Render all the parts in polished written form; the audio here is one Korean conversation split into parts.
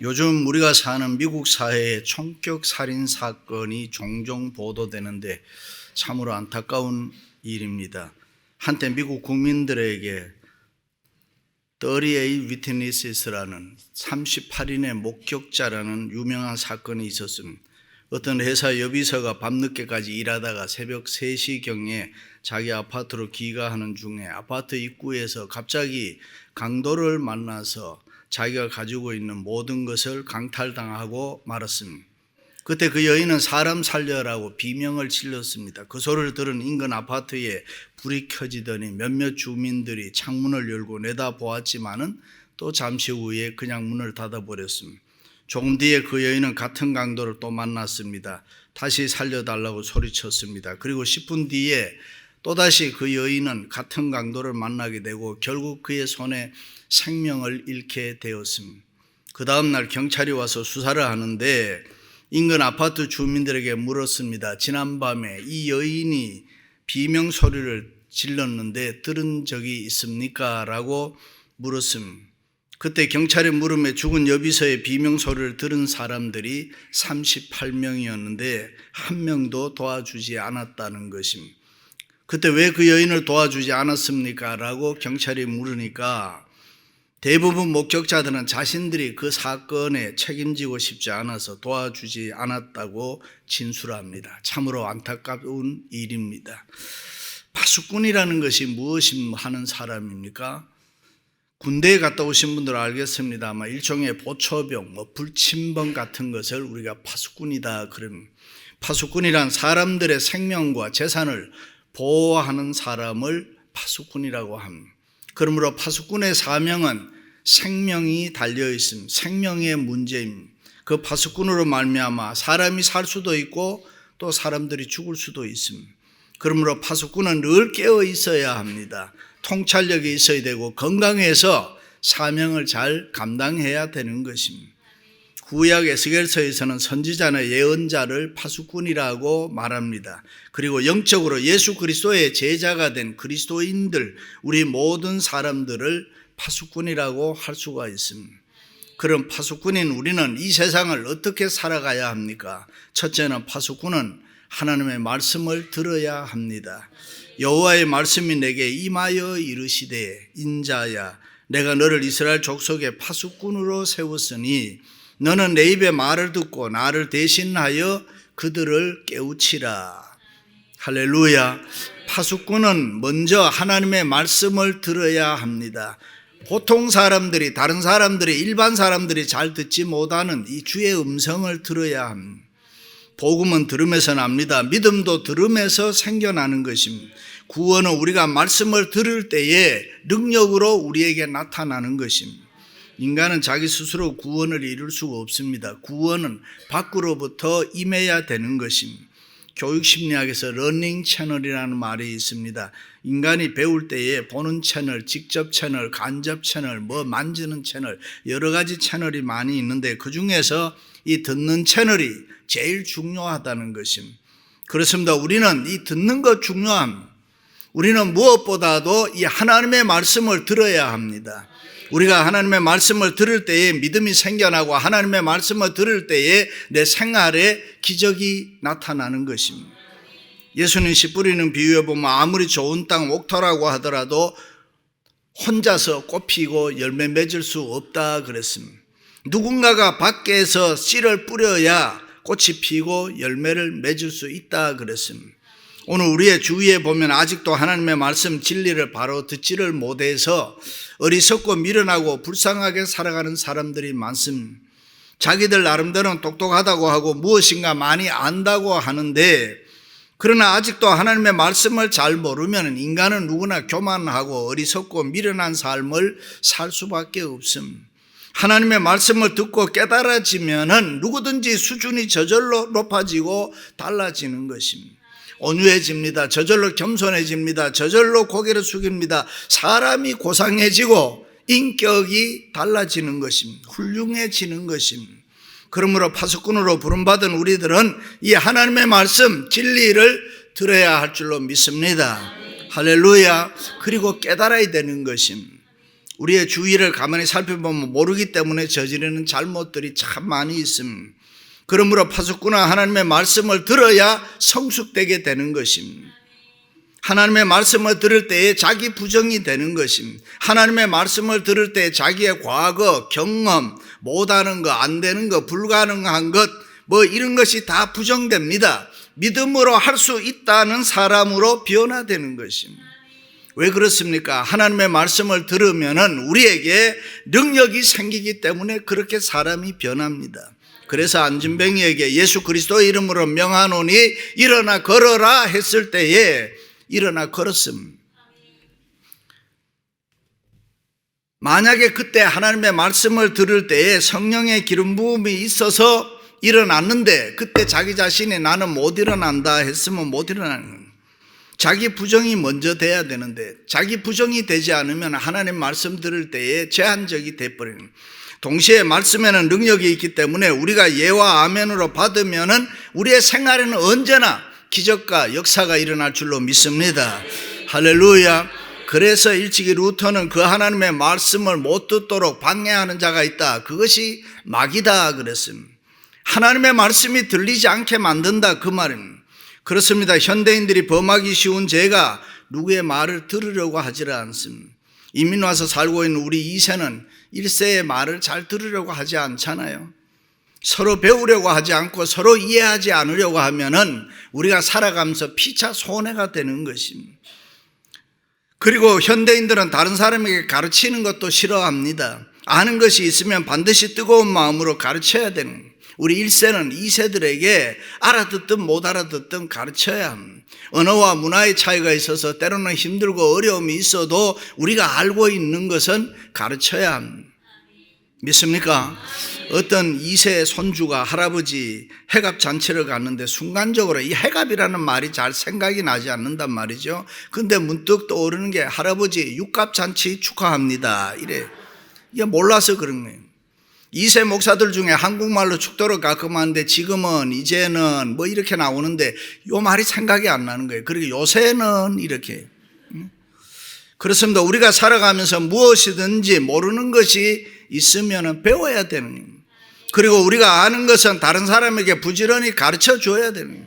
요즘 우리가 사는 미국 사회에 총격 살인 사건이 종종 보도되는데 참으로 안타까운 일입니다. 한때 미국 국민들에게 38 Witnesses라는 38인의 목격자라는 유명한 사건이 있었습니다. 어떤 회사 여비서가 밤늦게까지 일하다가 새벽 3시경에 자기 아파트로 귀가하는 중에 아파트 입구에서 갑자기 강도를 만나서 자기가 가지고 있는 모든 것을 강탈당하고 말았습니다. 그때 그 여인은 사람 살려라고 비명을 질렀습니다. 그 소리를 들은 인근 아파트에 불이 켜지더니 몇몇 주민들이 창문을 열고 내다보았지만은 또 잠시 후에 그냥 문을 닫아버렸습니다. 조금 뒤에 그 여인은 같은 강도를 또 만났습니다. 다시 살려달라고 소리쳤습니다. 그리고 10분 뒤에 또다시 그 여인은 같은 강도를 만나게 되고 결국 그의 손에 생명을 잃게 되었습니다. 그 다음날 경찰이 와서 수사를 하는데 인근 아파트 주민들에게 물었습니다. 지난밤에 이 여인이 비명 소리를 질렀는데 들은 적이 있습니까? 라고 물었습니다. 그때 경찰의 물음에 죽은 여비서의 비명 소리를 들은 사람들이 38명이었는데 한 명도 도와주지 않았다는 것입니다. 그때 왜 그 여인을 도와주지 않았습니까? 라고 경찰이 물으니까 대부분 목격자들은 자신들이 그 사건에 책임지고 싶지 않아서 도와주지 않았다고 진술합니다. 참으로 안타까운 일입니다. 파수꾼이라는 것이 무엇이 하는 사람입니까? 군대에 갔다 오신 분들은 알겠습니다만 일종의 보초병, 불침범 같은 것을 우리가 파수꾼이다 그럽니다. 파수꾼이란 사람들의 생명과 재산을 보호하는 사람을 파수꾼이라고 합니다. 그러므로 파수꾼의 사명은 생명이 달려 있습니다. 생명의 문제입니다. 그 파수꾼으로 말미암아 사람이 살 수도 있고 또 사람들이 죽을 수도 있습니다. 그러므로 파수꾼은 늘 깨어 있어야 합니다. 통찰력이 있어야 되고 건강해서 사명을 잘 감당해야 되는 것입니다. 구약 에스겔서에서는 선지자나 예언자를 파수꾼이라고 말합니다. 그리고 영적으로 예수 그리스도의 제자가 된 그리스도인들, 우리 모든 사람들을 파수꾼이라고 할 수가 있습니다. 그런 파수꾼인 우리는 이 세상을 어떻게 살아가야 합니까? 첫째는 파수꾼은 하나님의 말씀을 들어야 합니다. 여호와의 말씀이 내게 임하여 이르시되 인자야 내가 너를 이스라엘 족속의 파수꾼으로 세웠으니 너는 내 입의 말을 듣고 나를 대신하여 그들을 깨우치라. 할렐루야. 파수꾼은 먼저 하나님의 말씀을 들어야 합니다. 보통 사람들이, 다른 사람들이, 일반 사람들이 잘 듣지 못하는 이 주의 음성을 들어야 합니다. 복음은 들음에서 납니다. 믿음도 들음에서 생겨나는 것입니다. 구원은 우리가 말씀을 들을 때에 능력으로 우리에게 나타나는 것입니다. 인간은 자기 스스로 구원을 이룰 수가 없습니다. 구원은 밖으로부터 임해야 되는 것입니다. 교육심리학에서 러닝 채널이라는 말이 있습니다. 인간이 배울 때에 보는 채널, 직접 채널, 간접 채널, 만지는 채널, 여러 가지 채널이 많이 있는데 그중에서 이 듣는 채널이 제일 중요하다는 것입니다. 그렇습니다. 우리는 이 듣는 것 중요합니다. 우리는 무엇보다도 이 하나님의 말씀을 들어야 합니다. 우리가 하나님의 말씀을 들을 때에 믿음이 생겨나고 하나님의 말씀을 들을 때에 내 생활에 기적이 나타나는 것입니다. 예수님 씨 뿌리는 비유에 보면 아무리 좋은 땅 옥토라고 하더라도 혼자서 꽃 피고 열매 맺을 수 없다 그랬습니다. 누군가가 밖에서 씨를 뿌려야 꽃이 피고 열매를 맺을 수 있다 그랬습니다. 오늘 우리의 주위에 보면 아직도 하나님의 말씀 진리를 바로 듣지를 못해서 어리석고 미련하고 불쌍하게 살아가는 사람들이 많습니다. 자기들 나름대로는 똑똑하다고 하고 무엇인가 많이 안다고 하는데 그러나 아직도 하나님의 말씀을 잘 모르면 인간은 누구나 교만하고 어리석고 미련한 삶을 살 수밖에 없습니다. 하나님의 말씀을 듣고 깨달아지면 누구든지 수준이 저절로 높아지고 달라지는 것입니다. 온유해집니다. 저절로 겸손해집니다. 저절로 고개를 숙입니다. 사람이 고상해지고 인격이 달라지는 것입니다. 훌륭해지는 것입니다. 그러므로 파수꾼으로 부름받은 우리들은 이 하나님의 말씀 진리를 들어야 할 줄로 믿습니다. 할렐루야. 그리고 깨달아야 되는 것입니다. 우리의 주위를 가만히 살펴보면 모르기 때문에 저지르는 잘못들이 참 많이 있습니다. 그러므로 파수꾼은 하나님의 말씀을 들어야 성숙되게 되는 것입니다. 하나님의 말씀을 들을 때에 자기 부정이 되는 것입니다. 하나님의 말씀을 들을 때 자기의 과거, 경험, 못하는 거, 안 되는 거, 불가능한 것, 뭐 이런 것이 다 부정됩니다. 믿음으로 할 수 있다는 사람으로 변화되는 것입니다. 왜 그렇습니까? 하나님의 말씀을 들으면은 우리에게 능력이 생기기 때문에 그렇게 사람이 변합니다. 그래서 안진뱅이에게 예수 그리스도의 이름으로 명하노니 일어나 걸어라 했을 때에 일어나 걸었습니다. 만약에 그때 하나님의 말씀을 들을 때에 성령의 기름 부음이 있어서 일어났는데 그때 자기 자신이 나는 못 일어난다 했으면 못 일어나는 거예요. 자기 부정이 먼저 돼야 되는데 자기 부정이 되지 않으면 하나님 말씀 들을 때에 제한적이 돼버리는 거예요. 동시에 말씀에는 능력이 있기 때문에 우리가 예와 아멘으로 받으면은 우리의 생활에는 언제나 기적과 역사가 일어날 줄로 믿습니다. 할렐루야. 그래서 일찍이 루터는 그 하나님의 말씀을 못 듣도록 방해하는 자가 있다. 그것이 마귀다 그랬습니다. 하나님의 말씀이 들리지 않게 만든다 그 말입니다. 그렇습니다. 현대인들이 범하기 쉬운 죄가 누구의 말을 들으려고 하지를 않습니다. 이민 와서 살고 있는 우리 2세는 1세의 말을 잘 들으려고 하지 않잖아요. 서로 배우려고 하지 않고 서로 이해하지 않으려고 하면은 우리가 살아가면서 피차 손해가 되는 것입니다. 그리고 현대인들은 다른 사람에게 가르치는 것도 싫어합니다. 아는 것이 있으면 반드시 뜨거운 마음으로 가르쳐야 되는 거예요. 우리 1세는 2세들에게 알아듣든 못 알아듣든 가르쳐야 합니다. 언어와 문화의 차이가 있어서 때로는 힘들고 어려움이 있어도 우리가 알고 있는 것은 가르쳐야 합니다. 믿습니까? 어떤 2세 손주가 할아버지 해갑 잔치를 갔는데 순간적으로 이 해갑이라는 말이 잘 생각이 나지 않는단 말이죠. 근데 문득 떠오르는 게 할아버지 육갑 잔치 축하합니다. 이래. 이게 몰라서 그런 거예요. 2세 목사들 중에 한국말로 축도를 가끔 하는데 지금은 이제는 뭐 이렇게 나오는데 요 말이 생각이 안 나는 거예요. 그리고 요새는 이렇게. 그렇습니다. 우리가 살아가면서 무엇이든지 모르는 것이 있으면 배워야 되는 거예요. 그리고 우리가 아는 것은 다른 사람에게 부지런히 가르쳐 줘야 되는 거예요.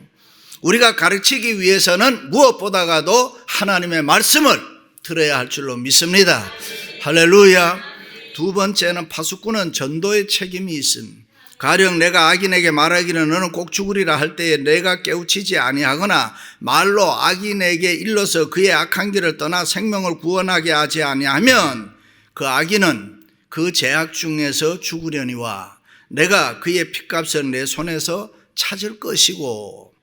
우리가 가르치기 위해서는 무엇보다도 하나님의 말씀을 들어야 할 줄로 믿습니다. 할렐루야. 두 번째는 파수꾼은 전도의 책임이 있습니다. 가령 내가 악인에게 말하기를 너는 꼭 죽으리라 할 때에 내가 깨우치지 아니하거나 말로 악인에게 일러서 그의 악한 길을 떠나 생명을 구원하게 하지 아니하면 그 악인은 그 죄악 중에서 죽으려니와 내가 그의 핏값을 내 손에서 찾을 것이고.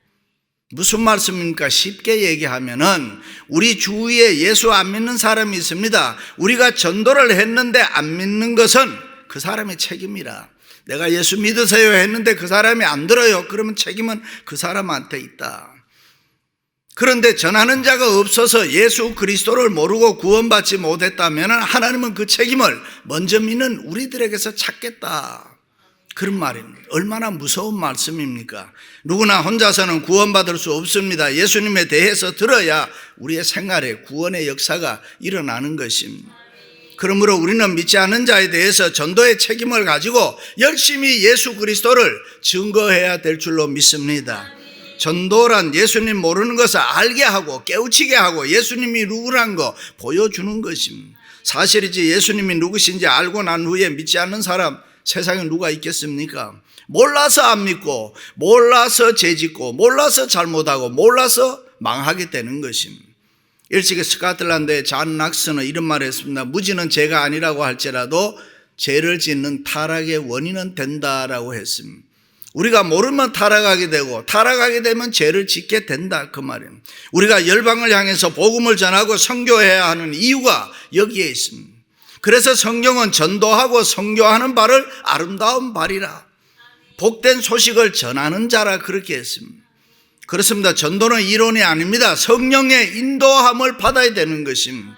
무슨 말씀입니까? 쉽게 얘기하면은 우리 주위에 예수 안 믿는 사람이 있습니다. 우리가 전도를 했는데 안 믿는 것은 그 사람의 책임이라. 내가 예수 믿으세요 했는데 그 사람이 안 들어요. 그러면 책임은 그 사람한테 있다. 그런데 전하는 자가 없어서 예수 그리스도를 모르고 구원받지 못했다면 하나님은 그 책임을 먼저 믿는 우리들에게서 찾겠다. 그런 말입니다. 얼마나 무서운 말씀입니까? 누구나 혼자서는 구원받을 수 없습니다. 예수님에 대해서 들어야 우리의 생활에 구원의 역사가 일어나는 것입니다. 그러므로 우리는 믿지 않는 자에 대해서 전도의 책임을 가지고 열심히 예수 그리스도를 증거해야 될 줄로 믿습니다. 전도란 예수님 모르는 것을 알게 하고 깨우치게 하고 예수님이 누구란 거 보여주는 것입니다. 사실이지 예수님이 누구신지 알고 난 후에 믿지 않는 사람 세상에 누가 있겠습니까? 몰라서 안 믿고 몰라서 죄짓고 몰라서 잘못하고 몰라서 망하게 되는 것입니다. 일찍이 스코틀랜드의 존 락스는 이런 말을 했습니다. 무지는 죄가 아니라고 할지라도 죄를 짓는 타락의 원인은 된다라고 했습니다. 우리가 모르면 타락하게 되고 타락하게 되면 죄를 짓게 된다 그 말입니다. 우리가 열방을 향해서 복음을 전하고 선교해야 하는 이유가 여기에 있습니다. 그래서 성경은 전도하고 선교하는 바를 아름다운 발이라 복된 소식을 전하는 자라 그렇게 했습니다. 그렇습니다. 전도는 이론이 아닙니다. 성령의 인도함을 받아야 되는 것입니다.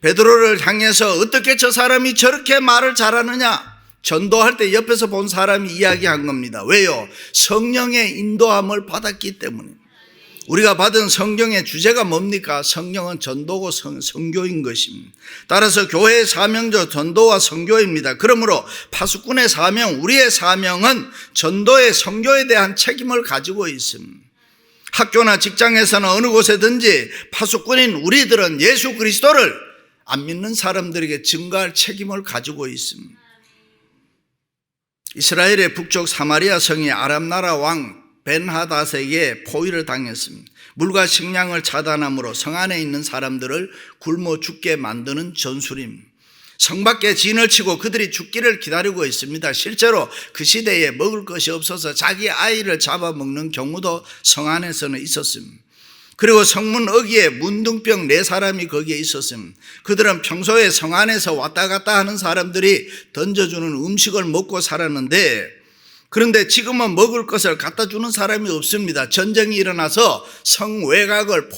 베드로를 향해서 어떻게 저 사람이 저렇게 말을 잘하느냐 전도할 때 옆에서 본 사람이 이야기한 겁니다. 왜요? 성령의 인도함을 받았기 때문에. 우리가 받은 성경의 주제가 뭡니까? 성경은 전도고 선교인 것입니다. 따라서 교회의 사명도 전도와 선교입니다. 그러므로 파수꾼의 사명, 우리의 사명은 전도의 선교에 대한 책임을 가지고 있습니다. 학교나 직장에서는 어느 곳에든지 파수꾼인 우리들은 예수 그리스도를 안 믿는 사람들에게 증거할 책임을 가지고 있습니다. 이스라엘의 북쪽 사마리아 성이 아람 나라 왕 벤하닷에게 포위를 당했습니다. 물과 식량을 차단함으로 성 안에 있는 사람들을 굶어 죽게 만드는 전술입니다. 성 밖에 진을 치고 그들이 죽기를 기다리고 있습니다. 실제로 그 시대에 먹을 것이 없어서 자기 아이를 잡아먹는 경우도 성 안에서는 있었습니다. 그리고 성문 어귀에 문둥병 4사람이 거기에 있었습니다. 그들은 평소에 성 안에서 왔다 갔다 하는 사람들이 던져주는 음식을 먹고 살았는데, 그런데 지금은 먹을 것을 갖다 주는 사람이 없습니다. 전쟁이 일어나서 성 외곽을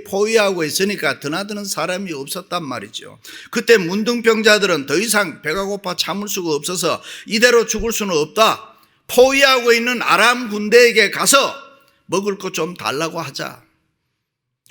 포위하고 있으니까 드나드는 사람이 없었단 말이죠. 그때 문둥병자들은 더 이상 배가 고파 참을 수가 없어서 이대로 죽을 수는 없다. 포위하고 있는 아람 군대에게 가서 먹을 것 좀 달라고 하자.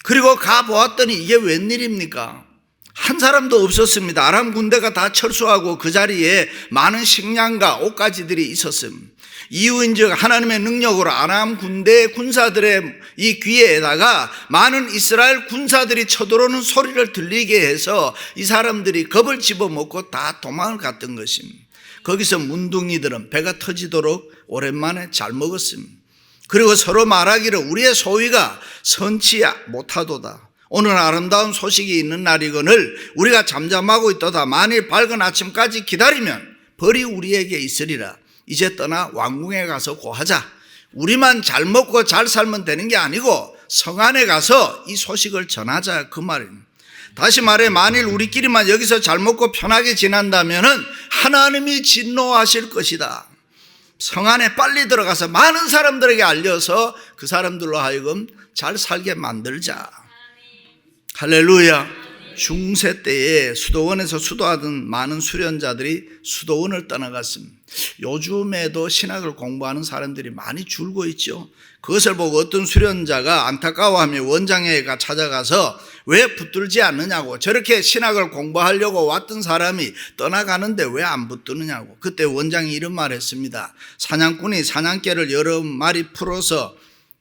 그리고 가보았더니 이게 웬일입니까? 한 사람도 없었습니다. 아람 군대가 다 철수하고 그 자리에 많은 식량과 옷가지들이 있었습니다. 이유인즉 하나님의 능력으로 아람 군대 군사들의 이 귀에다가 많은 이스라엘 군사들이 쳐들어오는 소리를 들리게 해서 이 사람들이 겁을 집어먹고 다 도망을 갔던 것입니다. 거기서 문둥이들은 배가 터지도록 오랜만에 잘 먹었습니다. 그리고 서로 말하기를 우리의 소위가 선치 못하도다. 오늘 아름다운 소식이 있는 날이거늘 우리가 잠잠하고 있도다. 만일 밝은 아침까지 기다리면 벌이 우리에게 있으리라. 이제 떠나 왕궁에 가서 고하자. 우리만 잘 먹고 잘 살면 되는 게 아니고 성 안에 가서 이 소식을 전하자, 그 말입니다. 다시 말해, 만일 우리끼리만 여기서 잘 먹고 편하게 지낸다면 하나님이 진노하실 것이다. 성 안에 빨리 들어가서 많은 사람들에게 알려서 그 사람들로 하여금 잘 살게 만들자. 할렐루야. 중세 때에 수도원에서 수도하던 많은 수련자들이 수도원을 떠나갔습니다. 요즘에도 신학을 공부하는 사람들이 많이 줄고 있죠. 그것을 보고 어떤 수련자가 안타까워하며 원장에게 찾아가서 왜 붙들지 않느냐고, 저렇게 신학을 공부하려고 왔던 사람이 떠나가는데 왜 안 붙드느냐고. 그때 원장이 이런 말을 했습니다. 사냥꾼이 사냥개를 여러 마리 풀어서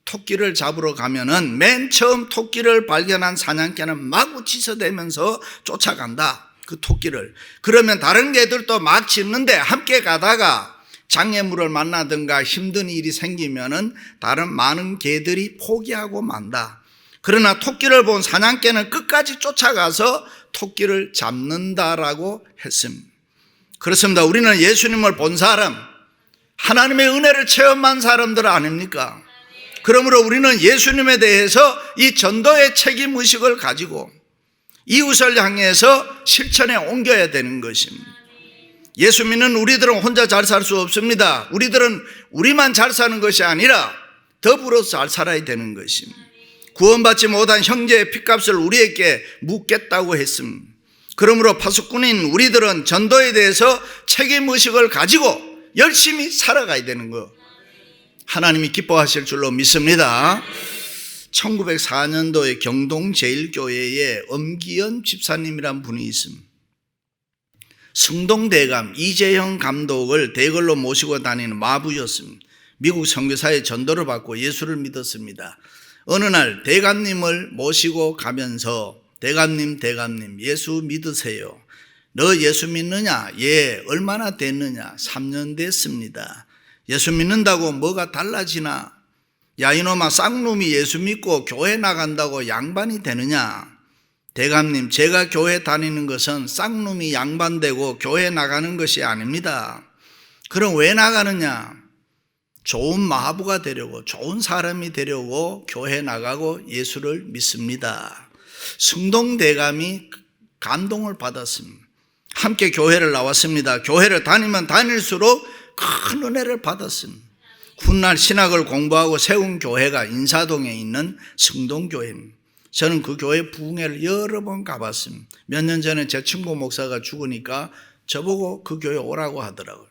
토끼를 잡으러 가면은 맨 처음 토끼를 발견한 사냥개는 마구 치서대면서 쫓아간다, 그 토끼를. 그러면 다른 개들도 막 짖는데 함께 가다가 장애물을 만나든가 힘든 일이 생기면은 다른 많은 개들이 포기하고 만다. 그러나 토끼를 본 사냥개는 끝까지 쫓아가서 토끼를 잡는다라고 했습니다. 그렇습니다. 우리는 예수님을 본 사람, 하나님의 은혜를 체험한 사람들 아닙니까? 그러므로 우리는 예수님에 대해서 이 전도의 책임의식을 가지고 이웃을 향해서 실천에 옮겨야 되는 것입니다. 예수 믿는 우리들은 혼자 잘 살 수 없습니다. 우리들은 우리만 잘 사는 것이 아니라 더불어 잘 살아야 되는 것입니다. 구원받지 못한 형제의 핏값을 우리에게 묻겠다고 했습니다. 그러므로 파수꾼인 우리들은 전도에 대해서 책임의식을 가지고 열심히 살아가야 되는 것, 하나님이 기뻐하실 줄로 믿습니다. 1904년도에 경동제일교회에 엄기연 집사님이란 분이 있습니다. 승동대감 이재형 감독을 대걸로 모시고 다니는 마부였습니다. 미국 선교사의 전도를 받고 예수를 믿었습니다. 어느 날 대감님을 모시고 가면서 대감님 예수 믿으세요. 너 예수 믿느냐? 예. 얼마나 됐느냐? 3년 됐습니다. 예수 믿는다고 뭐가 달라지나? 야 이놈아, 쌍놈이 예수 믿고 교회 나간다고 양반이 되느냐? 대감님, 제가 교회 다니는 것은 쌍놈이 양반되고 교회 나가는 것이 아닙니다. 그럼 왜 나가느냐? 좋은 마부가 되려고, 좋은 사람이 되려고 교회 나가고 예수를 믿습니다. 승동대감이 감동을 받았습니다. 함께 교회를 나왔습니다. 교회를 다니면 다닐수록 큰 은혜를 받았습니다. 훗날 신학을 공부하고 세운 교회가 인사동에 있는 승동교회입니다. 저는 그 교회 부흥회를 여러 번 가봤습니다. 몇 년 전에 제 친구 목사가 죽으니까 저보고 그 교회 오라고 하더라고요.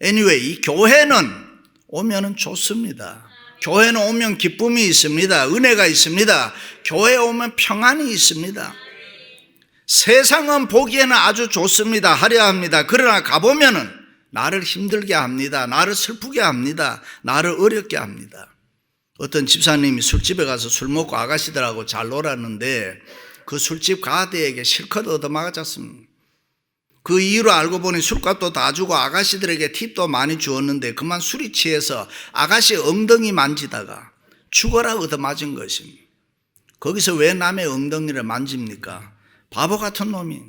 anyway, 이 교회는 오면은 좋습니다. 교회는 오면 기쁨이 있습니다. 은혜가 있습니다. 교회에 오면 평안이 있습니다. 세상은 보기에는 아주 좋습니다. 화려합니다. 그러나 가보면은 나를 힘들게 합니다. 나를 슬프게 합니다. 나를 어렵게 합니다. 어떤 집사님이 술집에 가서 술 먹고 아가씨들하고 잘 놀았는데 그 술집 가드에게 실컷 얻어맞았습니다. 그 이유로 알고 보니 술값도 다 주고 아가씨들에게 팁도 많이 주었는데 그만 술이 취해서 아가씨 엉덩이 만지다가 죽어라 얻어맞은 것입니다. 거기서 왜 남의 엉덩이를 만집니까? 바보 같은 놈이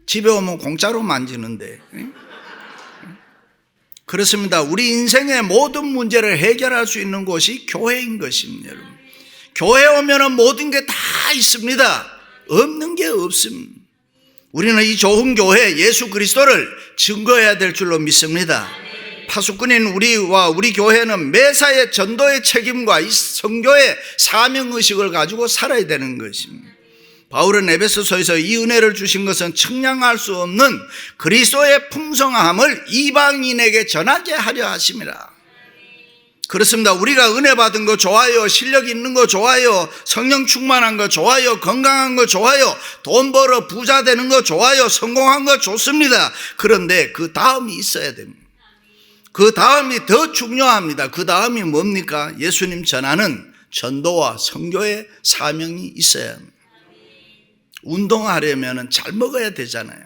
집에 오면 공짜로 만지는데. 그렇습니다. 우리 인생의 모든 문제를 해결할 수 있는 곳이 교회인 것입니다. 여러분. 교회 오면은 모든 게 다 있습니다. 없는 게 없습니다. 우리는 이 좋은 교회 예수 그리스도를 증거해야 될 줄로 믿습니다. 파수꾼인 우리와 우리 교회는 매사에 전도의 책임과 이 선교의 사명의식을 가지고 살아야 되는 것입니다. 바울은 에베소서에서 이 은혜를 주신 것은 측량할 수 없는 그리스도의 풍성함을 이방인에게 전하게 하려 하심이라. 그렇습니다. 우리가 은혜 받은 거 좋아요. 실력 있는 거 좋아요. 성령 충만한 거 좋아요. 건강한 거 좋아요. 돈 벌어 부자 되는 거 좋아요. 성공한 거 좋습니다. 그런데 그 다음이 있어야 됩니다. 그 다음이 더 중요합니다. 그 다음이 뭡니까? 예수님 전하는 전도와 선교의 사명이 있어야 합니다. 운동하려면 잘 먹어야 되잖아요.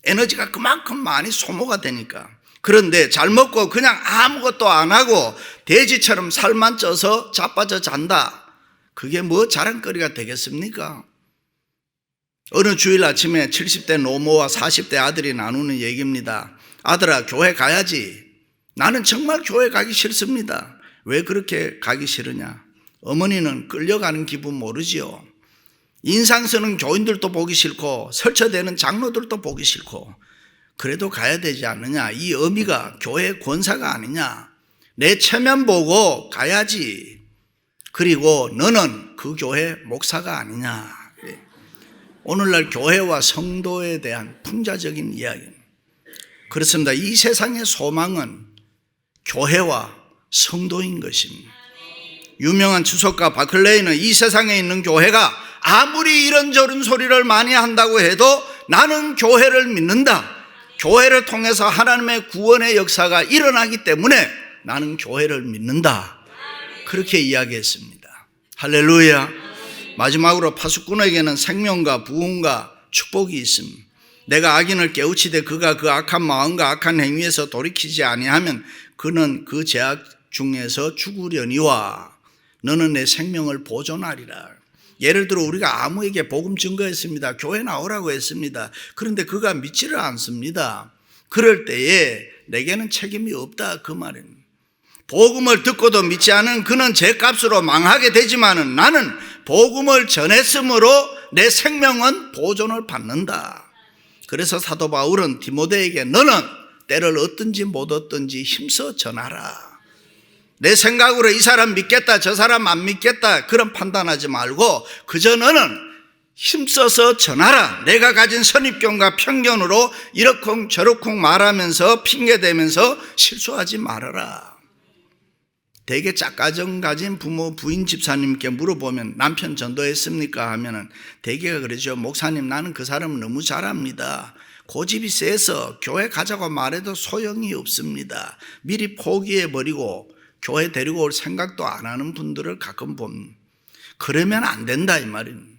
에너지가 그만큼 많이 소모가 되니까. 그런데 잘 먹고 그냥 아무것도 안 하고 돼지처럼 살만 쪄서 자빠져 잔다. 그게 뭐 자랑거리가 되겠습니까? 어느 주일 아침에 70대 노모와 40대 아들이 나누는 얘기입니다. 아들아, 교회 가야지. 나는 정말 교회 가기 싫습니다. 왜 그렇게 가기 싫으냐? 어머니는 끌려가는 기분 모르지요. 인상 쓰는 교인들도 보기 싫고 설쳐대는 장로들도 보기 싫고 그래도 가야 되지 않느냐. 이 의미가 교회 권사가 아니냐. 내 체면 보고 가야지. 그리고 너는 그 교회 목사가 아니냐. 오늘날 교회와 성도에 대한 풍자적인 이야기입니다. 그렇습니다. 이 세상의 소망은 교회와 성도인 것입니다. 유명한 주석가 바클레이는 이 세상에 있는 교회가 아무리 이런저런 소리를 많이 한다고 해도 나는 교회를 믿는다. 교회를 통해서 하나님의 구원의 역사가 일어나기 때문에 나는 교회를 믿는다. 그렇게 이야기했습니다. 할렐루야. 마지막으로 파수꾼에게는 생명과 부흥과 축복이 있습니다. 내가 악인을 깨우치되 그가 그 악한 마음과 악한 행위에서 돌이키지 아니하면 그는 그 죄악 중에서 죽으려니와 너는 내 생명을 보존하리라. 예를 들어 우리가 아무에게 복음 증거했습니다. 교회 나오라고 했습니다. 그런데 그가 믿지를 않습니다. 그럴 때에 내게는 책임이 없다 그 말입니다. 복음을 듣고도 믿지 않은 그는 죄값으로 망하게 되지만은 나는 복음을 전했으므로 내 생명은 보존을 받는다. 그래서 사도 바울은 디모데에게 너는 때를 얻든지 못 얻든지 힘써 전하라. 내 생각으로 이 사람 믿겠다 저 사람 안 믿겠다 그런 판단하지 말고 그저 너는 힘써서 전하라. 내가 가진 선입견과 편견으로 이러쿵 저러쿵 말하면서 핑계대면서 실수하지 말아라. 되게 짝가정 가진 부모 부인 집사님께 물어보면 남편 전도했습니까 하면은 대개가 그러죠. 목사님 나는 그 사람 너무 잘합니다. 고집이 세서 교회 가자고 말해도 소용이 없습니다. 미리 포기해버리고 교회 데리고 올 생각도 안 하는 분들을 가끔 봅니다. 그러면 안 된다 이 말입니다.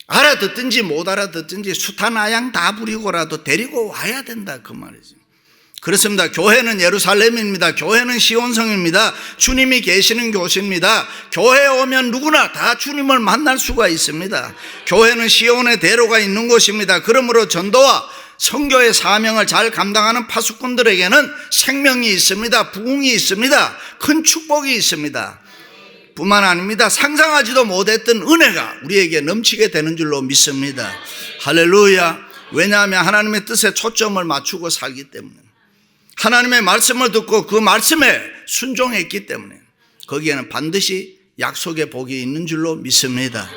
알아듣든지 못 알아듣든지 수타나양 다 부리고라도 데리고 와야 된다 그 말이죠. 그렇습니다. 교회는 예루살렘입니다. 교회는 시온성입니다. 주님이 계시는 곳입니다. 교회에 오면 누구나 다 주님을 만날 수가 있습니다. 교회는 시온의 대로가 있는 곳입니다. 그러므로 전도와 선교의 사명을 잘 감당하는 파수꾼들에게는 생명이 있습니다. 부흥이 있습니다. 큰 축복이 있습니다. 뿐만 아닙니다. 상상하지도 못했던 은혜가 우리에게 넘치게 되는 줄로 믿습니다. 할렐루야. 왜냐하면 하나님의 뜻에 초점을 맞추고 살기 때문에 하나님의 말씀을 듣고 그 말씀에 순종했기 때문에 거기에는 반드시 약속의 복이 있는 줄로 믿습니다.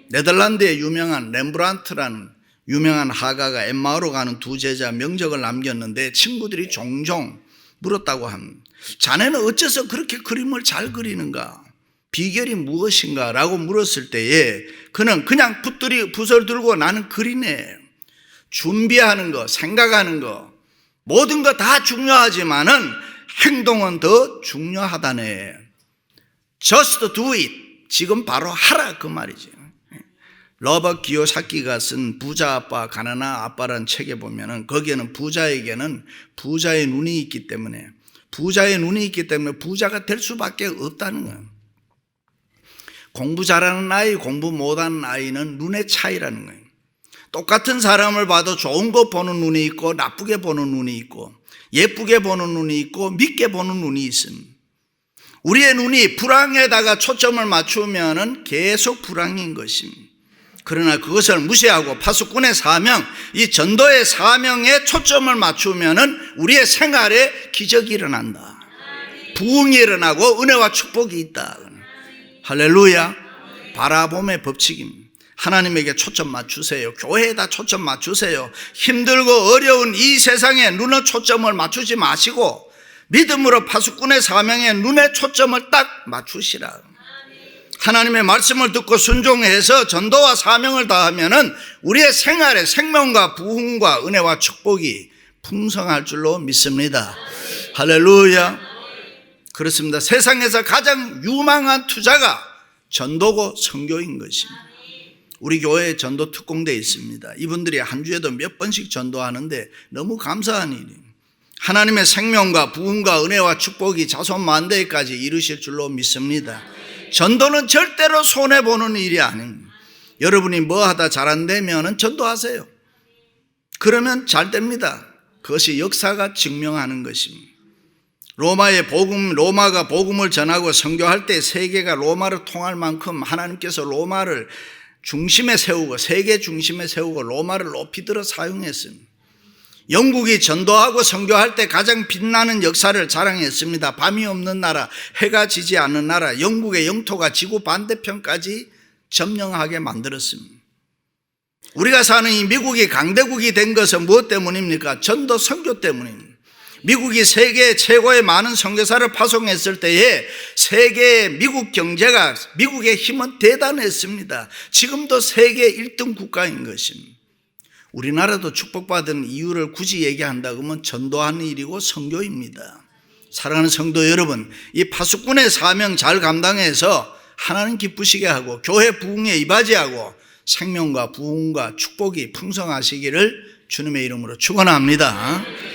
네덜란드의 유명한 렘브란트라는 유명한 화가가 엠마오로 가는 두 제자 명적을 남겼는데 친구들이 종종 물었다고 합니다. 자네는 어째서 그렇게 그림을 잘 그리는가? 비결이 무엇인가? 라고 물었을 때에 그는 그냥 붓을 들고 나는 그리네. 준비하는 거, 생각하는 거, 모든 거 다 중요하지만은 행동은 더 중요하다네. Just do it. 지금 바로 하라 그 말이죠. 로버트 기요사키가 쓴 부자 아빠, 가난한 아빠라는 책에 보면은 거기에는 부자에게는 부자의 눈이 있기 때문에 부자가 될 수밖에 없다는 거예요. 공부 잘하는 아이, 공부 못하는 아이는 눈의 차이라는 거예요. 똑같은 사람을 봐도 좋은 거 보는 눈이 있고 나쁘게 보는 눈이 있고 예쁘게 보는 눈이 있고 밉게 보는 눈이 있습니다. 우리의 눈이 불황에다가 초점을 맞추면은 계속 불황인 것입니다. 그러나 그것을 무시하고 파수꾼의 사명, 이 전도의 사명에 초점을 맞추면은 우리의 생활에 기적이 일어난다. 부흥이 일어나고 은혜와 축복이 있다. 할렐루야. 바라봄의 법칙입니다. 하나님에게 초점 맞추세요. 교회에다 초점 맞추세요. 힘들고 어려운 이 세상에 눈의 초점을 맞추지 마시고 믿음으로 파수꾼의 사명에 눈의 초점을 딱 맞추시라. 하나님의 말씀을 듣고 순종해서 전도와 사명을 다하면은 우리의 생활에 생명과 부흥과 은혜와 축복이 풍성할 줄로 믿습니다. 할렐루야. 그렇습니다. 세상에서 가장 유망한 투자가 전도고 선교인 것입니다. 우리 교회에 전도 특공대 있습니다. 이분들이 한 주에도 몇 번씩 전도하는데 너무 감사한 일입니다. 하나님의 생명과 부흥과 은혜와 축복이 자손 만대까지 이루실 줄로 믿습니다. 전도는 절대로 손해보는 일이 아닙니다. 여러분이 뭐 하다 잘 안 되면 전도하세요. 그러면 잘 됩니다. 그것이 역사가 증명하는 것입니다. 로마가 복음을 전하고 선교할 때 세계가 로마를 통할 만큼 하나님께서 로마를 중심에 세우고 세계 중심에 세우고 로마를 높이 들어 사용했습니다. 영국이 전도하고 선교할 때 가장 빛나는 역사를 자랑했습니다. 밤이 없는 나라, 해가 지지 않는 나라, 영국의 영토가 지구 반대편까지 점령하게 만들었습니다. 우리가 사는 이 미국이 강대국이 된 것은 무엇 때문입니까? 전도 선교 때문입니다. 미국이 세계 최고의 많은 선교사를 파송했을 때에 세계의 미국 경제가, 미국의 힘은 대단했습니다. 지금도 세계 1등 국가인 것입니다. 우리나라도 축복받은 이유를 굳이 얘기한다 그러면 전도하는 일이고 선교입니다. 사랑하는 성도 여러분, 이 파수꾼의 사명 잘 감당해서 하나님 기쁘시게 하고 교회 부흥에 이바지하고 생명과 부흥과 축복이 풍성하시기를 주님의 이름으로 축원합니다.